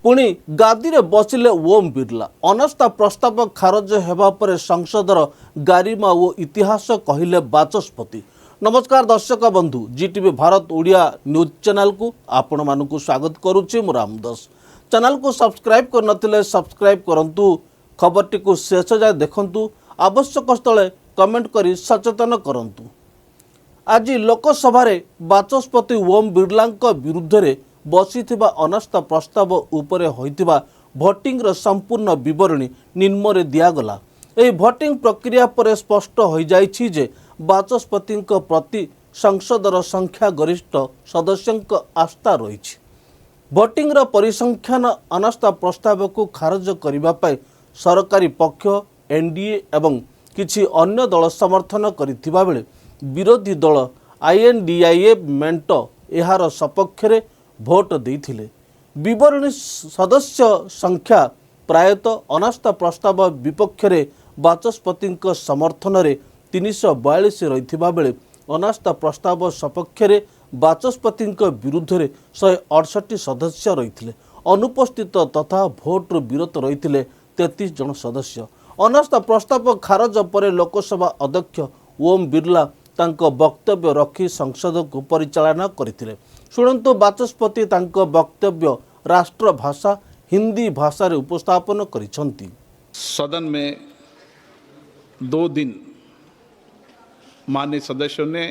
पुणी गादी रे बसिले ओम बिरला अनास्था प्रस्ताव खारज हेबा परे संसदर गारिमा ओ इतिहास कहिले बाचस्पति। नमस्कार दर्शक बंधु, जीटीवी भारत ओडिया न्यूज चैनल को आपण मानकु स्वागत करुच्ची मु रामदास। चैनल को सब्सक्राइब कर नथिले सब्सक्राइब करंतु, खबरटी को शेष जाय देखंतु, आवश्यक स्थले कमेंट करी सचेतन करंतु। आज लोकसभा बाचस्पति ओम बिरलांक विरुद्ध रे बसीथिबा अनास्था प्रस्ताव उपरे होइतिबा भोटिंग रो संपूर्ण विवरणी निम्न दियागला। एही भोटिंग प्रक्रिया पर स्पष्ट हो जाइछि जे बाचस्पतिंक प्रति संसदर संख्या गरिष्ठ सदस्यंक आस्था रहिछि। भोटिंग रो परिसंख्यान अनास्था प्रस्ताव को खारज करिबा पाई सरकारी पक्ष एनडीए एवं किछि अन्य दल समर्थन करिथिबा बेले विरोधी दल आईएनडीआईए मेंट एहार सपक्षरे भोट देइथिले। विवरणी सदस्य संख्या प्रायतः अनास्था प्रस्ताव विपक्ष रे बाचस्पतिंक समर्थन रे 342 रहिथिबा बेले अनास्था प्रस्ताव सपक्ष रे बाचस्पतिंक विरुद्ध रे 168 सदस्य रहिथिले। अनुपस्थित तथा भोट विरत रहिथिले 33 जन सदस्य। अनास्था प्रस्ताव खारज पर लोकसभा अध्यक्ष ओम बिरला तांको वक्तव्य रखी संसद को परिचालना करथिले। शुणन्तु बाचस्पति तांको वक्तव्य राष्ट्र भाषा हिंदी भाषा रे उपस्थापन करिसंती। सदन में 2 दिन माननीय सदस्यों ने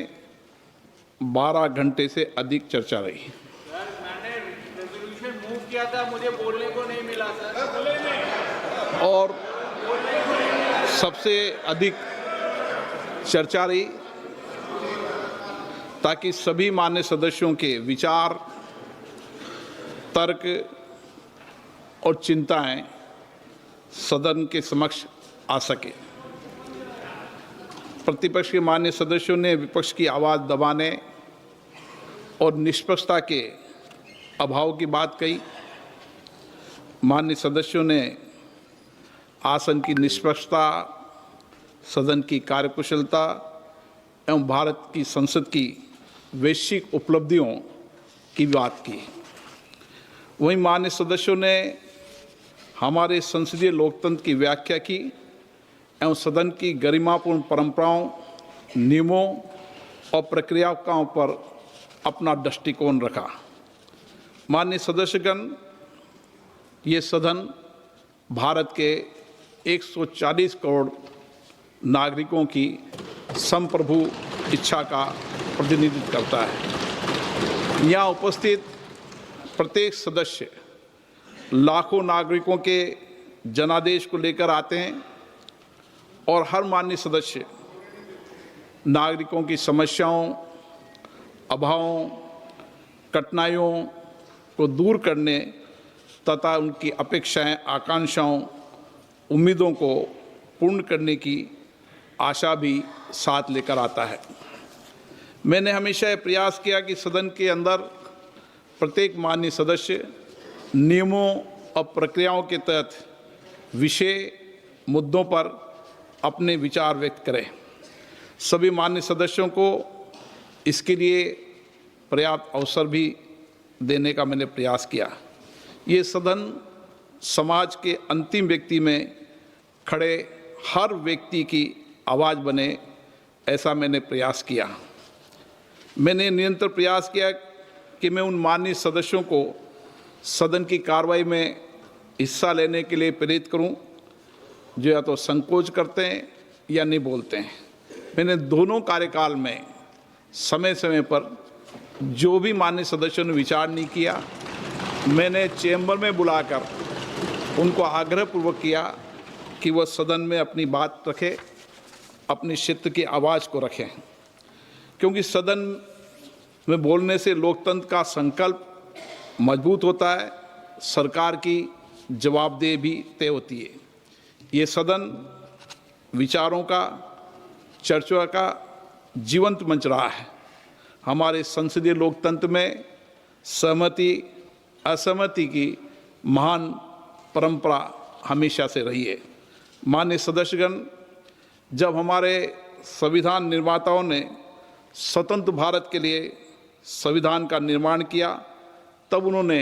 12 घंटे से अधिक चर्चा रही। मैंने रेजोल्यूशन मूव किया था, मुझे बोलने को नहीं मिला सर। और सबसे अधिक चर्चा रही ताकि सभी मान्य सदस्यों के विचार, तर्क और चिंताएं सदन के समक्ष आ सके। प्रतिपक्ष के मान्य सदस्यों ने विपक्ष की आवाज़ दबाने और निष्पक्षता के अभाव की बात कही। मान्य सदस्यों ने आसन की निष्पक्षता, सदन की कार्यकुशलता एवं भारत की संसद की वैश्विक उपलब्धियों की बात की। वहीं मान्य सदस्यों ने हमारे संसदीय लोकतंत्र की व्याख्या की एवं सदन की गरिमापूर्ण परंपराओं, नियमों और प्रक्रियाओं पर अपना दृष्टिकोण रखा। माननीय सदस्यगण, ये सदन भारत के 140 करोड़ नागरिकों की संप्रभु इच्छा का प्रतिनिधित्व करता है। यहाँ उपस्थित प्रत्येक सदस्य लाखों नागरिकों के जनादेश को लेकर आते हैं और हर माननीय सदस्य नागरिकों की समस्याओं, अभावों, कठिनाइयों को दूर करने तथा उनकी अपेक्षाएं, आकांक्षाओं, उम्मीदों को पूर्ण करने की आशा भी साथ लेकर आता है। मैंने हमेशा यह प्रयास किया कि सदन के अंदर प्रत्येक माननीय सदस्य नियमों और प्रक्रियाओं के तहत विषय मुद्दों पर अपने विचार व्यक्त करें। सभी माननीय सदस्यों को इसके लिए पर्याप्त अवसर भी देने का मैंने प्रयास किया। ये सदन समाज के अंतिम व्यक्ति में खड़े हर व्यक्ति की आवाज़ बने, ऐसा मैंने प्रयास किया। मैंने निरंतर प्रयास किया कि मैं उन माननीय सदस्यों को सदन की कार्रवाई में हिस्सा लेने के लिए प्रेरित करूं, जो या तो संकोच करते हैं या नहीं बोलते हैं। मैंने दोनों कार्यकाल में समय समय पर जो भी माननीय सदस्यों ने विचार नहीं किया, मैंने चैम्बर में बुलाकर उनको आग्रहपूर्वक किया कि वह सदन में अपनी बात रखें, अपनी क्षेत्र की आवाज़ को रखें, क्योंकि सदन में बोलने से लोकतंत्र का संकल्प मजबूत होता है, सरकार की जवाबदेही भी तय होती है। ये सदन विचारों का, चर्चा का जीवंत मंच रहा है। हमारे संसदीय लोकतंत्र में सहमति असहमति की महान परंपरा हमेशा से रही है। माननीय सदस्यगण, जब हमारे संविधान निर्माताओं ने स्वतंत्र भारत के लिए संविधान का निर्माण किया, तब उन्होंने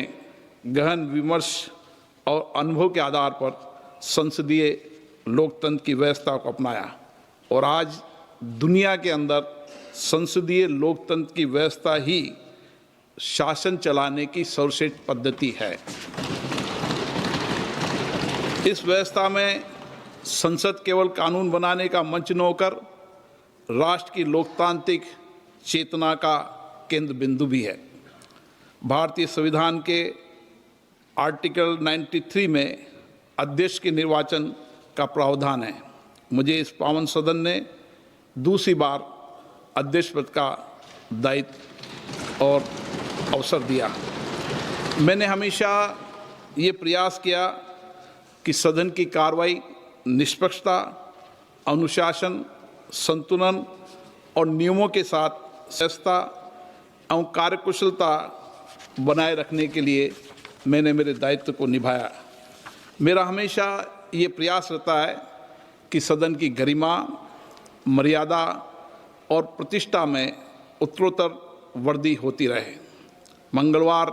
गहन विमर्श और अनुभव के आधार पर संसदीय लोकतंत्र की व्यवस्था को अपनाया और आज दुनिया के अंदर संसदीय लोकतंत्र की व्यवस्था ही शासन चलाने की सर्वश्रेष्ठ पद्धति है। इस व्यवस्था में संसद केवल कानून बनाने का मंच न होकर राष्ट्र की लोकतांत्रिक चेतना का केंद्र बिंदु भी है। भारतीय संविधान के आर्टिकल 93 में अध्यक्ष के निर्वाचन का प्रावधान है। मुझे इस पावन सदन ने दूसरी बार अध्यक्ष पद का दायित्व और अवसर दिया। मैंने हमेशा ये प्रयास किया कि सदन की कार्रवाई निष्पक्षता, अनुशासन, संतुलन और नियमों के साथ सहजता एवं कार्यकुशलता बनाए रखने के लिए मैंने मेरे दायित्व को निभाया। मेरा हमेशा ये प्रयास रहता है कि सदन की गरिमा, मर्यादा और प्रतिष्ठा में उत्तरोत्तर वृद्धि होती रहे। मंगलवार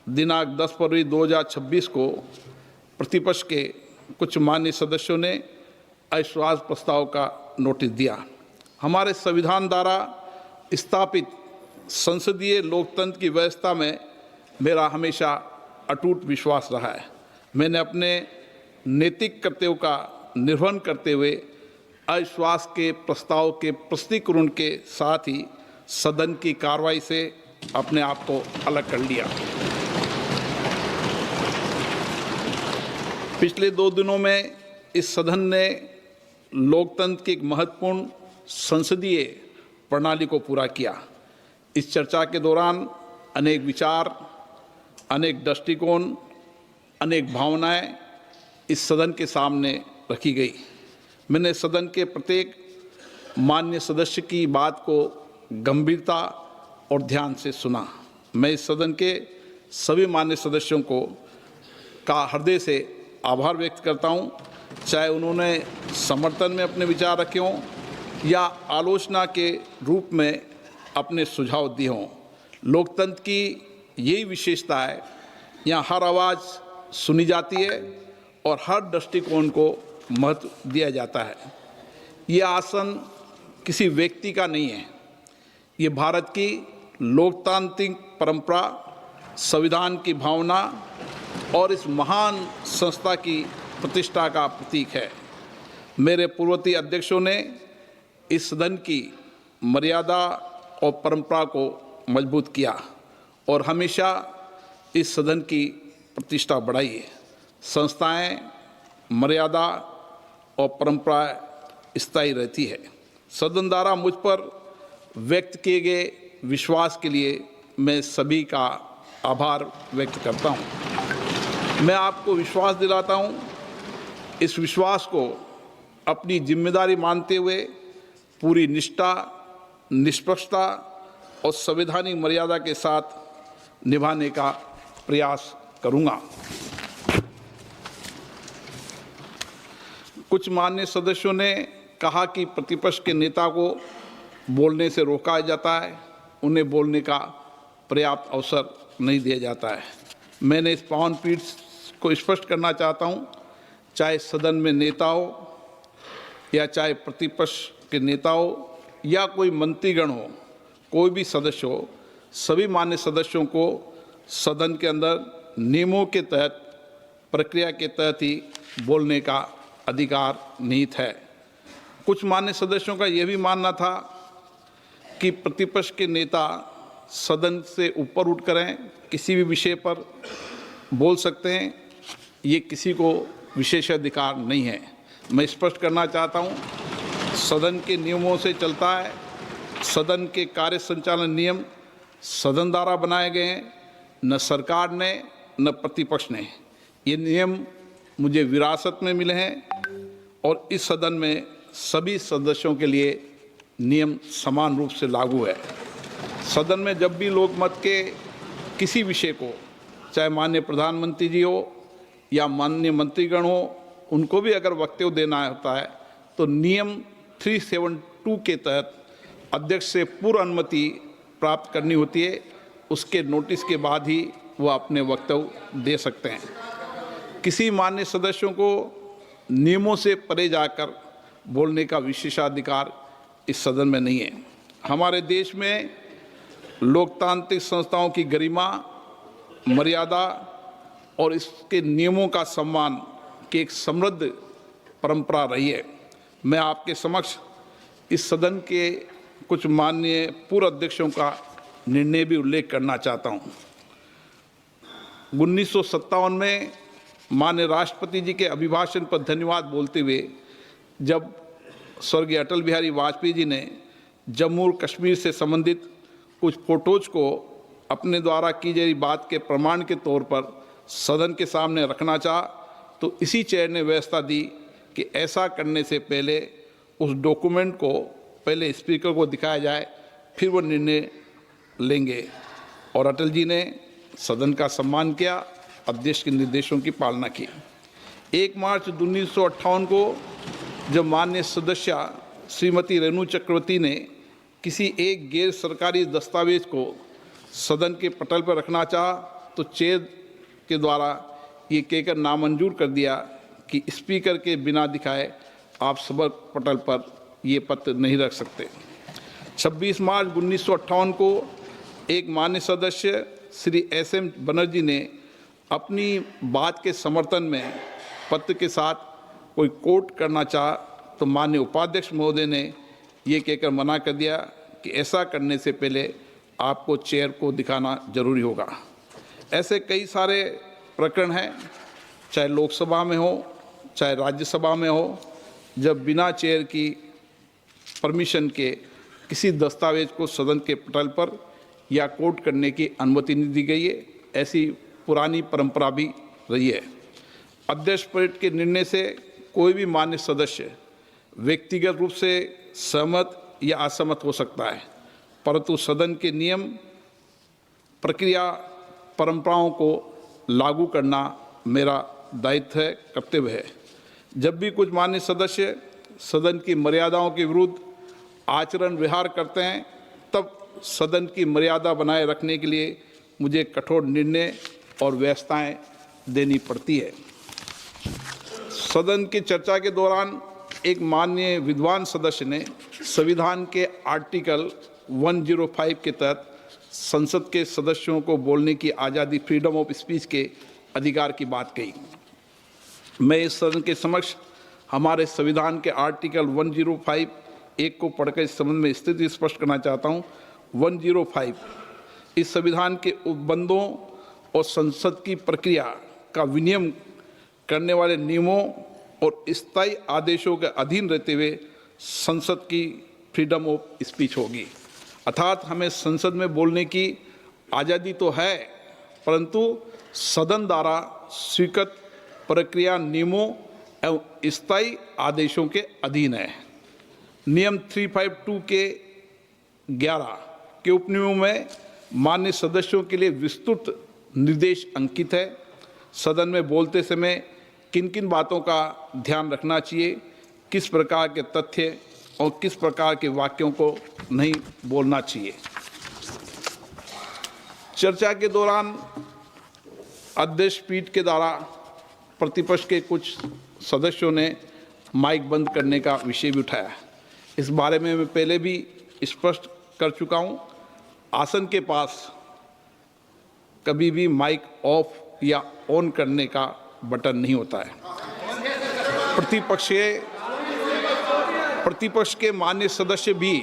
दिनांक 10 फरवरी 2026 को प्रतिपक्ष के कुछ माननीय सदस्यों ने अविश्वास प्रस्ताव का नोटिस दिया। हमारे संविधान द्वारा स्थापित संसदीय लोकतंत्र की व्यवस्था में मेरा हमेशा अटूट विश्वास रहा है। मैंने अपने नैतिक कर्तव्यों का निर्वहन करते हुए अविश्वास के प्रस्ताव के प्रस्तुतीकरण के साथ ही सदन की कार्रवाई से अपने आप को अलग कर लिया। पिछले 2 दिनों में इस सदन ने लोकतंत्र की एक महत्वपूर्ण संसदीय प्रणाली को पूरा किया। इस चर्चा के दौरान अनेक विचार, अनेक दृष्टिकोण, अनेक भावनाएं इस सदन के सामने रखी गई। मैंने सदन के प्रत्येक माननीय सदस्य की बात को गंभीरता और ध्यान से सुना। मैं इस सदन के सभी माननीय सदस्यों का हृदय से आभार व्यक्त करता हूं, चाहे उन्होंने समर्थन में अपने विचार रखे हों या आलोचना के रूप में अपने सुझाव दिए हों। लोकतंत्र की यही विशेषता है, यहाँ हर आवाज़ सुनी जाती है और हर दृष्टिकोण को महत्व दिया जाता है। ये आसन किसी व्यक्ति का नहीं है, ये भारत की लोकतांत्रिक परंपरा, संविधान की भावना और इस महान संस्था की प्रतिष्ठा का प्रतीक है। मेरे पूर्ववर्ती अध्यक्षों ने इस सदन की मर्यादा और परंपरा को मजबूत किया और हमेशा इस सदन की प्रतिष्ठा बढ़ाई है। संस्थाएं, मर्यादा और परंपरा स्थायी रहती है। सदन द्वारा मुझ पर व्यक्त किए गए विश्वास के लिए मैं सभी का आभार व्यक्त करता हूं। मैं आपको विश्वास दिलाता हूं, इस विश्वास को अपनी जिम्मेदारी मानते हुए पूरी निष्ठा, निष्पक्षता और संवैधानिक मर्यादा के साथ निभाने का प्रयास करूंगा। कुछ माननीय सदस्यों ने कहा कि प्रतिपक्ष के नेता को बोलने से रोका जाता है, उन्हें बोलने का पर्याप्त अवसर नहीं दिया जाता है। मैंने इस पावन पीठ को स्पष्ट करना चाहता हूं, चाहे सदन में नेता हो या चाहे प्रतिपक्ष के नेता हो या कोई मंत्रीगण हो, कोई भी सदस्य हो, सभी मान्य सदस्यों को सदन के अंदर नियमों के तहत, प्रक्रिया के तहत ही बोलने का अधिकार निहित है। कुछ मान्य सदस्यों का यह भी मानना था कि प्रतिपक्ष के नेता सदन से ऊपर उठ कर किसी भी विषय पर बोल सकते हैं, ये किसी को विशेषाधिकार नहीं है। मैं स्पष्ट करना चाहता हूँ, सदन के नियमों से चलता है। सदन के कार्य संचालन नियम सदन द्वारा बनाए गए हैं, न सरकार ने न प्रतिपक्ष ने। ये नियम मुझे विरासत में मिले हैं और इस सदन में सभी सदस्यों के लिए नियम समान रूप से लागू है। सदन में जब भी लोकमत के किसी विषय को, चाहे माननीय प्रधानमंत्री जी हो या माननीय मंत्रीगण हो, उनको भी अगर वक्तव्य देना होता है तो नियम 372 के तहत अध्यक्ष से पूर्व अनुमति प्राप्त करनी होती है। उसके नोटिस के बाद ही वह अपने वक्तव्य दे सकते हैं। किसी मान्य सदस्यों को नियमों से परे जाकर बोलने का विशेषाधिकार इस सदन में नहीं है। हमारे देश में लोकतांत्रिक संस्थाओं की गरिमा, मर्यादा और इसके नियमों का सम्मान की एक समृद्ध परंपरा रही है। मैं आपके समक्ष इस सदन के कुछ माननीय पूर्व अध्यक्षों का निर्णय भी उल्लेख करना चाहता हूँ। 1957 में माननीय राष्ट्रपति जी के अभिभाषण पर धन्यवाद बोलते हुए जब स्वर्गीय अटल बिहारी वाजपेयी जी ने जम्मू और कश्मीर से संबंधित कुछ फोटोज को अपने द्वारा की गई बात के प्रमाण के तौर पर सदन के सामने रखना चाहा, तो इसी चेयर ने व्यवस्था दी कि ऐसा करने से पहले उस डॉक्यूमेंट को पहले स्पीकर को दिखाया जाए, फिर वो निर्णय लेंगे। और अटल जी ने सदन का सम्मान किया, अध्यक्ष के निर्देशों की पालना की। 1 मार्च 1958 को जब माननीय सदस्य श्रीमती रेणु चक्रवर्ती ने किसी एक गैर सरकारी दस्तावेज को सदन के पटल पर रखना चाहा, तो चेयर के द्वारा ये कहकर नामंजूर कर दिया कि स्पीकर के बिना दिखाए आप सभा पटल पर ये पत्र नहीं रख सकते। 26 मार्च 1958 को एक मान्य सदस्य श्री SM बनर्जी ने अपनी बात के समर्थन में पत्र के साथ कोई कोट करना चाहा, तो माननीय उपाध्यक्ष महोदय ने ये कहकर मना कर दिया कि ऐसा करने से पहले आपको चेयर को दिखाना जरूरी होगा। ऐसे कई सारे प्रकरण हैं, चाहे लोकसभा में हो चाहे राज्यसभा में हो, जब बिना चेयर की परमिशन के किसी दस्तावेज को सदन के पटल पर या कोट करने की अनुमति नहीं दी गई है। ऐसी पुरानी परंपरा भी रही है। अध्यक्ष परेड के निर्णय से कोई भी मान्य सदस्य व्यक्तिगत रूप से सहमत या असहमत हो सकता है, परंतु सदन के नियम, प्रक्रिया, परंपराओं को लागू करना मेरा दायित्व है, कर्तव्य है। जब भी कुछ मान्य सदस्य सदन की मर्यादाओं के विरुद्ध आचरण व्यवहार करते हैं, तब सदन की मर्यादा बनाए रखने के लिए मुझे कठोर निर्णय और व्यवस्थाएं देनी पड़ती है। सदन की चर्चा के दौरान एक माननीय विद्वान सदस्य ने संविधान के आर्टिकल 105 के तहत संसद के सदस्यों को बोलने की आज़ादी, फ्रीडम ऑफ स्पीच के अधिकार की बात कही। मैं इस सदन के समक्ष हमारे संविधान के आर्टिकल 105 एक को पढ़कर इस संबंध में स्थिति स्पष्ट करना चाहता हूँ। 105 इस संविधान के उपबंधों और संसद की प्रक्रिया का विनियमन करने वाले नियमों और स्थायी आदेशों के अधीन रहते हुए संसद की फ्रीडम ऑफ स्पीच होगी। अर्थात हमें संसद में बोलने की आज़ादी तो है, परंतु सदन द्वारा स्वीकृत प्रक्रिया, नियमों एवं स्थायी आदेशों के अधीन है। नियम 352 के 11 के उपनियमों में मान्य सदस्यों के लिए विस्तृत निर्देश अंकित है। सदन में बोलते समय किन किन बातों का ध्यान रखना चाहिए, किस प्रकार के तथ्य और किस प्रकार के वाक्यों को नहीं बोलना चाहिए। चर्चा के दौरान अध्यक्ष पीठ के द्वारा प्रतिपक्ष के कुछ सदस्यों ने माइक बंद करने का विषय भी उठाया। इस बारे में मैं पहले भी स्पष्ट कर चुका हूँ। आसन के पास कभी भी माइक ऑफ या ऑन करने का बटन नहीं होता है। प्रतिपक्ष के मान्य सदस्य भी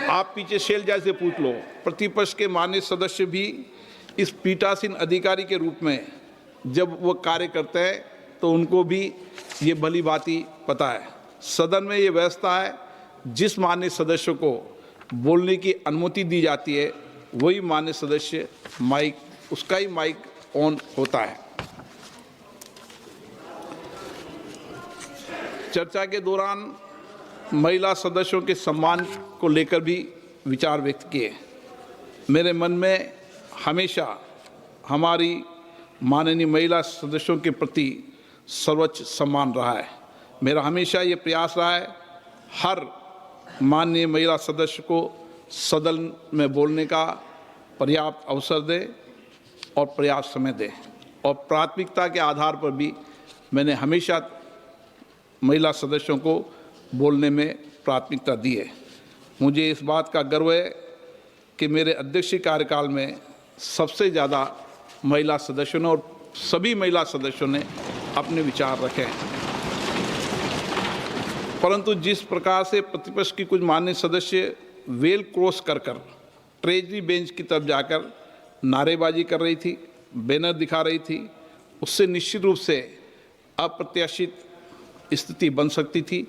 आप पीछे शैलजा से पूछ लो, प्रतिपक्ष के मान्य सदस्य भी इस पीठासीन अधिकारी के रूप में जब वो कार्य करते हैं तो उनको भी ये भली भांति पता है। सदन में ये व्यवस्था है, जिस मान्य सदस्य को बोलने की अनुमति दी जाती है वही मान्य सदस्य उसका ही माइक ऑन होता है। चर्चा के दौरान महिला सदस्यों के सम्मान को लेकर भी विचार व्यक्त किए। मेरे मन में हमेशा हमारी माननीय महिला सदस्यों के प्रति सर्वोच्च सम्मान रहा है। मेरा हमेशा ये प्रयास रहा है हर माननीय महिला सदस्य को सदन में बोलने का पर्याप्त अवसर दें और पर्याप्त समय दें। और प्राथमिकता के आधार पर भी मैंने हमेशा महिला सदस्यों को बोलने में प्राथमिकता दी है। मुझे इस बात का गर्व है कि मेरे अध्यक्षीय कार्यकाल में सबसे ज़्यादा महिला सदस्यों ने और सभी महिला सदस्यों ने अपने विचार रखे हैं। परंतु जिस प्रकार से प्रतिपक्ष की कुछ माननीय सदस्य वेल क्रॉस कर ट्रेजरी बेंच की तरफ जाकर नारेबाजी कर रही थी, बैनर दिखा रही थी, उससे निश्चित रूप से अप्रत्याशित स्थिति बन सकती थी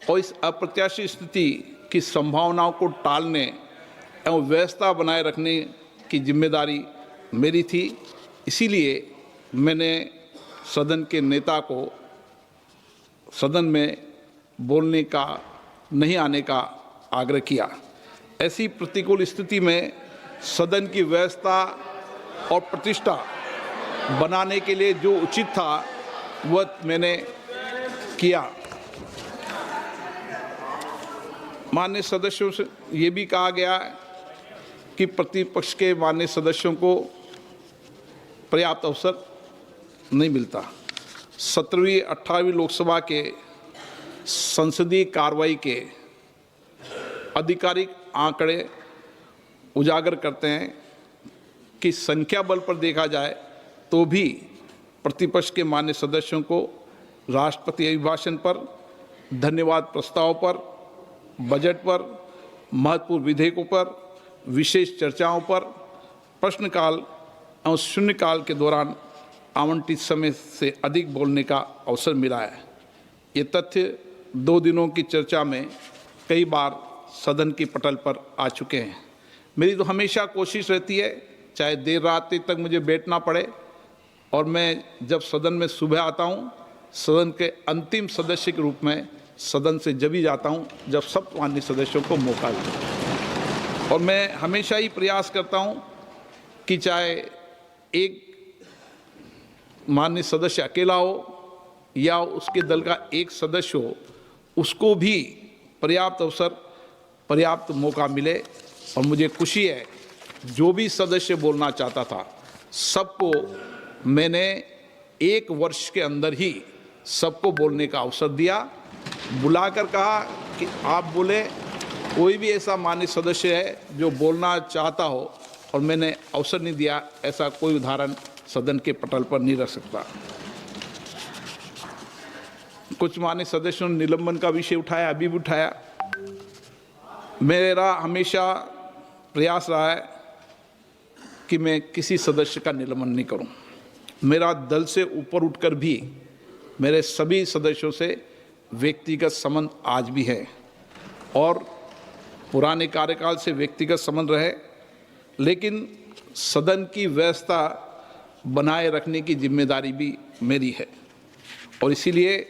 और इस अप्रत्याशित स्थिति की संभावनाओं को टालने एवं व्यवस्था बनाए रखने की जिम्मेदारी मेरी थी। इसीलिए मैंने सदन के नेता को सदन में बोलने का नहीं आने का आग्रह किया। ऐसी प्रतिकूल स्थिति में सदन की व्यवस्था और प्रतिष्ठा बनाने के लिए जो उचित था वह मैंने किया। माननीय सदस्यों से ये भी कहा गया कि प्रतिपक्ष के माननीय सदस्यों को पर्याप्त अवसर नहीं मिलता। 17वीं 18वीं लोकसभा के संसदीय कार्रवाई के आधिकारिक आंकड़े उजागर करते हैं कि संख्या बल पर देखा जाए तो भी प्रतिपक्ष के माननीय सदस्यों को राष्ट्रपति अभिभाषण पर, धन्यवाद प्रस्ताव पर, बजट पर, महत्वपूर्ण विधेयकों पर, विशेष चर्चाओं पर, प्रश्नकाल और शून्यकाल के दौरान आवंटित समय से अधिक बोलने का अवसर मिला है। ये तथ्य 2 दिनों की चर्चा में कई बार सदन की पटल पर आ चुके हैं। मेरी तो हमेशा कोशिश रहती है, चाहे देर रात तक मुझे बैठना पड़े, और मैं जब सदन में सुबह आता हूँ, सदन के अंतिम सदस्य के रूप में सदन से जब ही जाता हूँ जब सब माननीय सदस्यों को मौका मिले। और मैं हमेशा ही प्रयास करता हूँ कि चाहे एक माननीय सदस्य अकेला हो या उसके दल का एक सदस्य हो, उसको भी पर्याप्त अवसर, पर्याप्त मौका मिले। और मुझे खुशी है, जो भी सदस्य बोलना चाहता था सबको मैंने 1 वर्ष के अंदर ही सबको बोलने का अवसर दिया। बुलाकर कहा कि आप बोले, कोई भी ऐसा माननीय सदस्य है जो बोलना चाहता हो और मैंने अवसर नहीं दिया, ऐसा कोई उदाहरण सदन के पटल पर नहीं रख सकता। कुछ माननीय सदस्यों ने निलंबन का विषय उठाया, अभी भी उठाया। मेरा हमेशा प्रयास रहा है कि मैं किसी सदस्य का निलंबन नहीं करूं। मेरा दल से ऊपर उठकर भी मेरे सभी सदस्यों से व्यक्तिगत संबंध आज भी है और पुराने कार्यकाल से व्यक्तिगत संबंध रहे, लेकिन सदन की व्यवस्था बनाए रखने की जिम्मेदारी भी मेरी है। और इसीलिए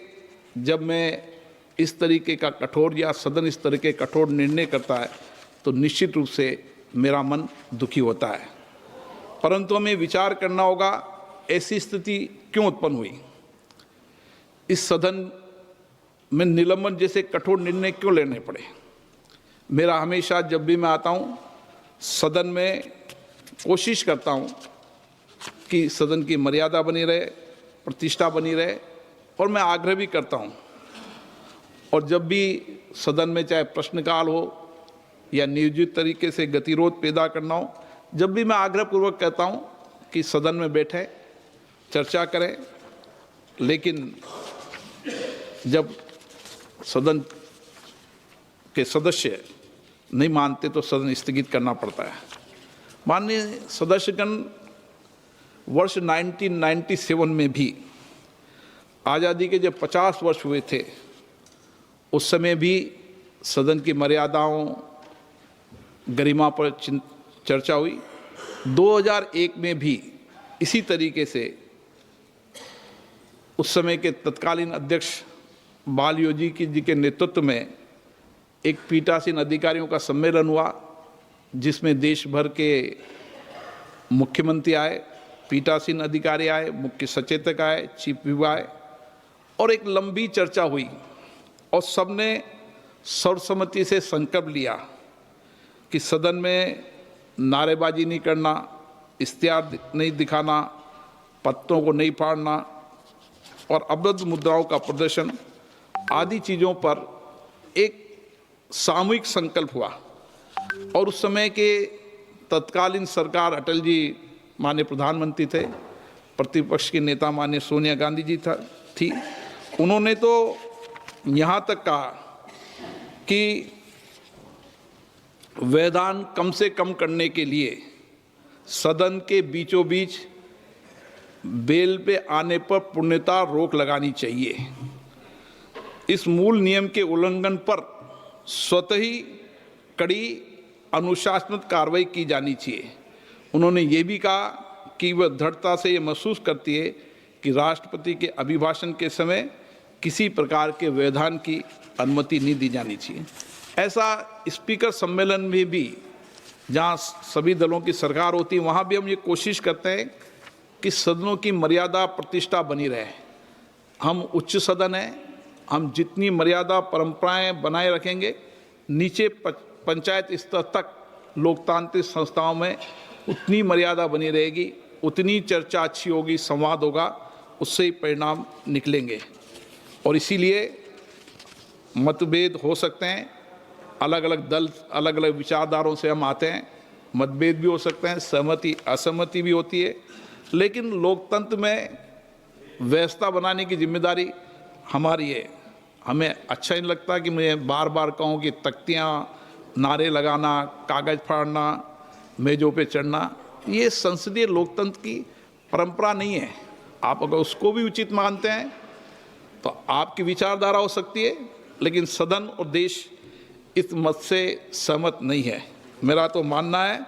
जब मैं इस तरीके का कठोर या सदन इस तरह के कठोर निर्णय करता है तो निश्चित रूप से मेरा मन दुखी होता है। परंतु हमें विचार करना होगा, ऐसी स्थिति क्यों उत्पन्न हुई, इस सदन में निलंबन जैसे कठोर निर्णय क्यों लेने पड़े। मेरा हमेशा जब भी मैं आता हूँ सदन में कोशिश करता हूँ कि सदन की मर्यादा बनी रहे, प्रतिष्ठा बनी रहे, और मैं आग्रह भी करता हूँ। और जब भी सदन में चाहे प्रश्नकाल हो या नियोजित तरीके से गतिरोध पैदा करना हो, जब भी मैं आग्रहपूर्वक कहता हूँ कि सदन में बैठे चर्चा करें, लेकिन जब सदन के सदस्य नहीं मानते तो सदन स्थगित करना पड़ता है। माननीय सदस्यगण, वर्ष 1997 में भी आज़ादी के जब 50 वर्ष हुए थे, उस समय भी सदन की मर्यादाओं, गरिमा पर चर्चा हुई। 2001 में भी इसी तरीके से उस समय के तत्कालीन अध्यक्ष बालयोजी जी के नेतृत्व में एक पीठासीन अधिकारियों का सम्मेलन हुआ, जिसमें देश भर के मुख्यमंत्री आए, पीठासीन अधिकारी आए, मुख्य सचेतक आए, चीफ व्हिप आए, और एक लंबी चर्चा हुई और सबने सर्वसम्मति से संकल्प लिया कि सदन में नारेबाजी नहीं करना, इश्तिहार नहीं दिखाना, पत्तों को नहीं फाड़ना और अवैध मुद्राओं का प्रदर्शन आदि चीज़ों पर एक सामूहिक संकल्प हुआ। और उस समय के तत्कालीन सरकार, अटल जी माननीय प्रधानमंत्री थे, प्रतिपक्ष के नेता माननीय सोनिया गांधी जी थी। उन्होंने तो यहाँ तक कहा कि व्यवधान कम से कम करने के लिए सदन के बीचों बीच बेल पे आने पर पूर्णतः रोक लगानी चाहिए। इस मूल नियम के उल्लंघन पर स्वतः ही कड़ी अनुशासनात्मक कार्रवाई की जानी चाहिए। उन्होंने ये भी कहा कि वह दृढ़ता से ये महसूस करती है कि राष्ट्रपति के अभिभाषण के समय किसी प्रकार के व्यवधान की अनुमति नहीं दी जानी चाहिए। ऐसा स्पीकर सम्मेलन में भी, जहाँ सभी दलों की सरकार होती है, वहाँ भी हम ये कोशिश करते हैं कि सदनों की मर्यादा प्रतिष्ठा बनी रहे। हम उच्च सदन हैं, हम जितनी मर्यादा परंपराएं बनाए रखेंगे, नीचे पंचायत स्तर तक लोकतांत्रिक संस्थाओं में उतनी मर्यादा बनी रहेगी, उतनी चर्चा अच्छी होगी, संवाद होगा, उससे ही परिणाम निकलेंगे। और इसीलिए मतभेद हो सकते हैं, अलग अलग दल, अलग अलग विचारधारों से हम आते हैं, मतभेद भी हो सकते हैं, सहमति असहमति भी होती है, लेकिन लोकतंत्र में व्यवस्था बनाने की जिम्मेदारी हमारी है। हमें अच्छा नहीं लगता कि मैं बार बार कहूँ कि तख्तियाँ, नारे लगाना, कागज़ फाड़ना, मेजों पे चढ़ना, ये संसदीय लोकतंत्र की परंपरा नहीं है। आप अगर उसको भी उचित मानते हैं तो आपकी विचारधारा हो सकती है, लेकिन सदन और देश इस मत से सहमत नहीं है। मेरा तो मानना है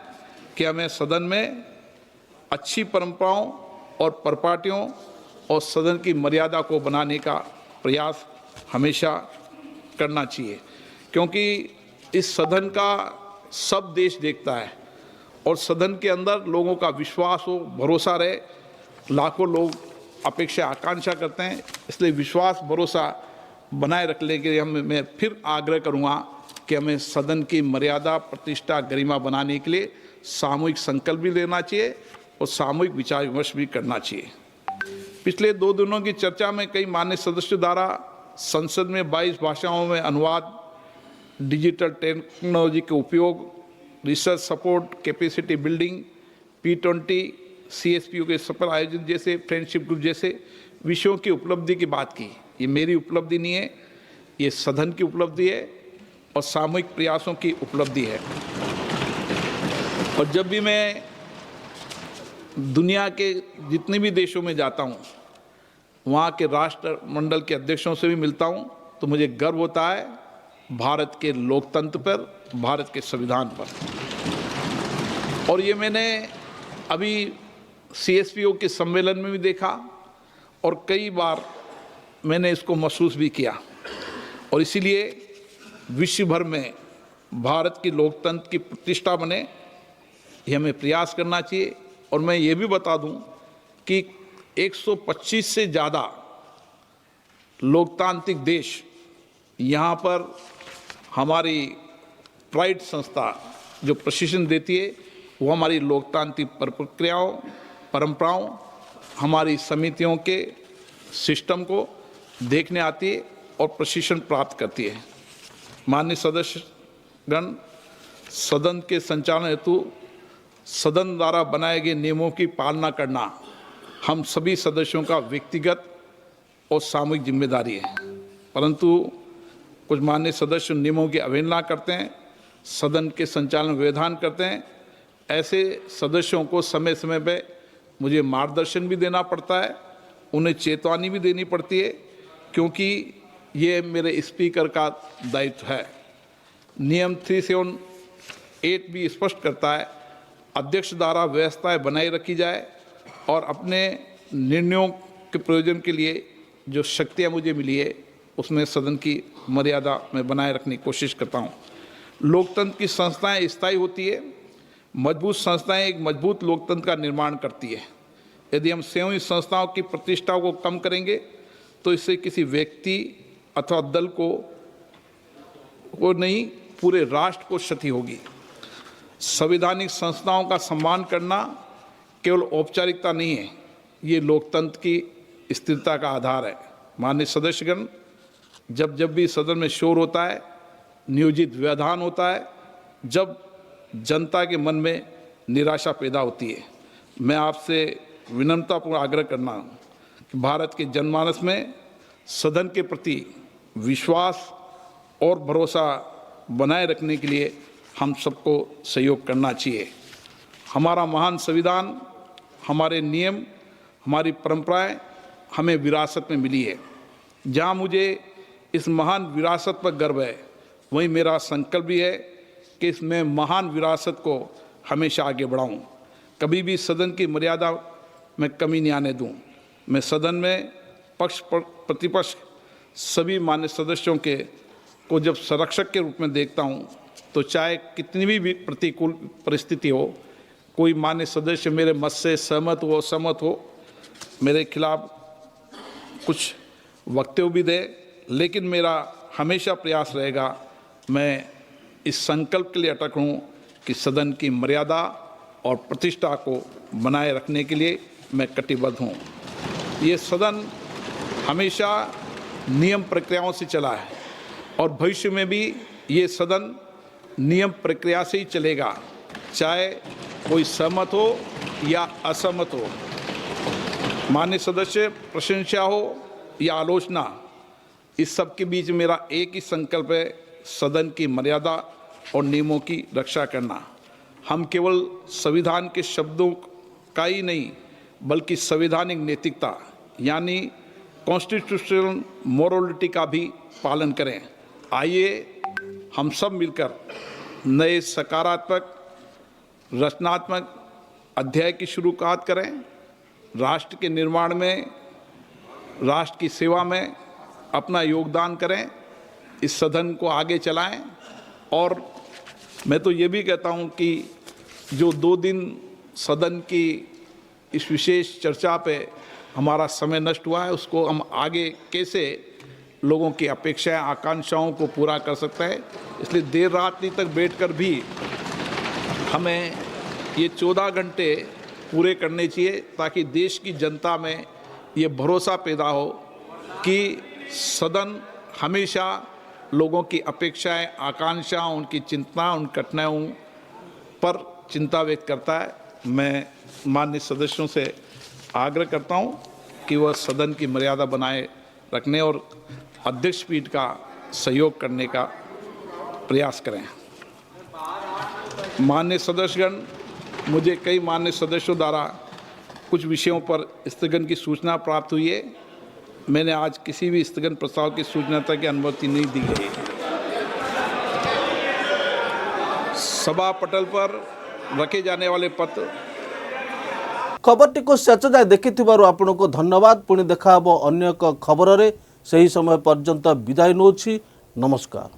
कि हमें सदन में अच्छी परंपराओं और परिपाटियों और सदन की मर्यादा को बनाने का प्रयास हमेशा करना चाहिए, क्योंकि इस सदन का सब देश देखता है और सदन के अंदर लोगों का विश्वास हो, भरोसा रहे। लाखों लोग अपेक्षा आकांक्षा करते हैं, इसलिए विश्वास भरोसा बनाए रखने के लिए मैं फिर आग्रह करूंगा कि हमें सदन की मर्यादा, प्रतिष्ठा, गरिमा बनाने के लिए सामूहिक संकल्प भी लेना चाहिए और सामूहिक विचार विमर्श भी करना चाहिए। पिछले 2 दिनों की चर्चा में कई मान्य सदस्यों द्वारा संसद में 22 भाषाओं में अनुवाद, डिजिटल टेक्नोलॉजी के उपयोग, research support, capacity building, P20, CSPO के सफल आयोजन जैसे फ्रेंडशिप ग्रुप जैसे विषयों की उपलब्धि की बात की। ये मेरी उपलब्धि नहीं है, ये सदन की उपलब्धि है और सामूहिक प्रयासों की उपलब्धि है। और जब भी मैं दुनिया के जितने भी देशों में जाता हूँ, वहाँ के राष्ट्रमंडल के अध्यक्षों से भी मिलता हूँ, तो मुझे गर्व होता है भारत के लोकतंत्र पर, भारत के संविधान पर। और ये मैंने अभी CSPO के सम्मेलन में भी देखा और कई बार मैंने इसको महसूस भी किया। और इसीलिए विश्व भर में भारत की लोकतंत्र की प्रतिष्ठा बने, ये हमें प्रयास करना चाहिए। और मैं ये भी बता दूं कि 125 से ज़्यादा लोकतांत्रिक देश यहाँ पर हमारी प्राइड संस्था जो प्रशिक्षण देती है, वो हमारी लोकतांत्रिक प्रक्रियाओं, परंपराओं, हमारी समितियों के सिस्टम को देखने आती है और प्रशिक्षण प्राप्त करती है। माननीय सदस्यगण, सदन के संचालन हेतु सदन द्वारा बनाए गए नियमों की पालना करना हम सभी सदस्यों का व्यक्तिगत और सामूहिक जिम्मेदारी है, परंतु कुछ माननीय सदस्य नियमों की अवहेलना करते हैं, सदन के संचालन में व्यवधान करते हैं। ऐसे सदस्यों को समय समय पर मुझे मार्गदर्शन भी देना पड़ता है, उन्हें चेतावनी भी देनी पड़ती है, क्योंकि ये मेरे स्पीकर का दायित्व है। नियम 378 भी स्पष्ट करता है, अध्यक्ष द्वारा व्यवस्थाएं बनाए रखी जाए और अपने निर्णयों के प्रयोजन के लिए जो शक्तियां मुझे मिली है उसमें सदन की मर्यादा में बनाए रखने की कोशिश करता हूं। लोकतंत्र की संस्थाएं स्थायी होती है, मजबूत संस्थाएं एक मजबूत लोकतंत्र का निर्माण करती है। यदि हम स्वयं इस संस्थाओं की प्रतिष्ठा को कम करेंगे तो इससे किसी व्यक्ति अथवा दल को नहीं, पूरे राष्ट्र को क्षति होगी। संवैधानिक संस्थाओं का सम्मान करना केवल औपचारिकता नहीं है, ये लोकतंत्र की स्थिरता का आधार है। माननीय सदस्यगण, जब जब भी सदन में शोर होता है, नियोजित व्यवधान होता है, जब जनता के मन में निराशा पैदा होती है, मैं आपसे विनम्रतापूर्ण आग्रह करना कि भारत के जनमानस में सदन के प्रति विश्वास और भरोसा बनाए रखने के लिए हम सबको सहयोग करना चाहिए। हमारा महान संविधान, हमारे नियम, हमारी परंपराएं हमें विरासत में मिली है। जहां मुझे इस महान विरासत पर गर्व है, वहीं मेरा संकल्प भी है कि इसमें महान विरासत को हमेशा आगे बढ़ाऊं। कभी भी सदन की मर्यादा में कमी नहीं आने दूं। मैं सदन में पक्ष प्रतिपक्ष सभी मान्य सदस्यों को जब संरक्षक के रूप में देखता हूं, तो चाहे कितनी भी प्रतिकूल परिस्थिति हो, कोई मान्य सदस्य मेरे मत से सहमत हो असहमत हो, मेरे खिलाफ कुछ वक्तव्य भी दे, लेकिन मेरा हमेशा प्रयास रहेगा, मैं इस संकल्प के लिए अटक हूँ कि सदन की मर्यादा और प्रतिष्ठा को बनाए रखने के लिए मैं कटिबद्ध हूँ। ये सदन हमेशा नियम प्रक्रियाओं से चला है और भविष्य में भी ये सदन नियम प्रक्रिया से ही चलेगा, चाहे कोई सहमत हो या असहमत हो। माननीय सदस्य, प्रशंसा हो या आलोचना, इस सब के बीच मेरा एक ही संकल्प है, सदन की मर्यादा और नियमों की रक्षा करना। हम केवल संविधान के शब्दों का ही नहीं, बल्कि संवैधानिक नैतिकता यानी कॉन्स्टिट्यूशनल मोरालिटी का भी पालन करें। आइए हम सब मिलकर नए सकारात्मक रचनात्मक अध्याय की शुरुआत करें। राष्ट्र के निर्माण में, राष्ट्र की सेवा में अपना योगदान करें, इस सदन को आगे चलाएं। और मैं तो ये भी कहता हूं कि जो 2 दिन सदन की इस विशेष चर्चा पे हमारा समय नष्ट हुआ है, उसको हम आगे कैसे लोगों की अपेक्षाएं आकांक्षाओं को पूरा कर सकते हैं। इसलिए देर रात्रि तक बैठकर भी हमें ये 14 घंटे पूरे करने चाहिए, ताकि देश की जनता में ये भरोसा पैदा हो कि सदन हमेशा लोगों की अपेक्षाएं आकांक्षाएं, उनकी चिंता, उन कठिनाइयों पर चिंता व्यक्त करता है। मैं माननीय सदस्यों से आग्रह करता हूं कि वह सदन की मर्यादा बनाए रखने और अध्यक्ष पीठ का सहयोग करने का प्रयास करें। माननीय सदस्यगण, मुझे कई माननीय सदस्यों द्वारा कुछ विषयों पर स्थगन की सूचना प्राप्त हुई है। मैंने आज किसी भी स्थगन प्रस्ताव की सूचना तक की अनुमति नहीं दी गई। सभा पटल पर रखे जाने वाले पत्र। खबरटी को शेष जाए देखिथिबारु आपनको धन्यवाद। पुणी देखा हबो अन्य एक खबर रे। सही समय पर्यंत विदाय नोछि। नमस्कार।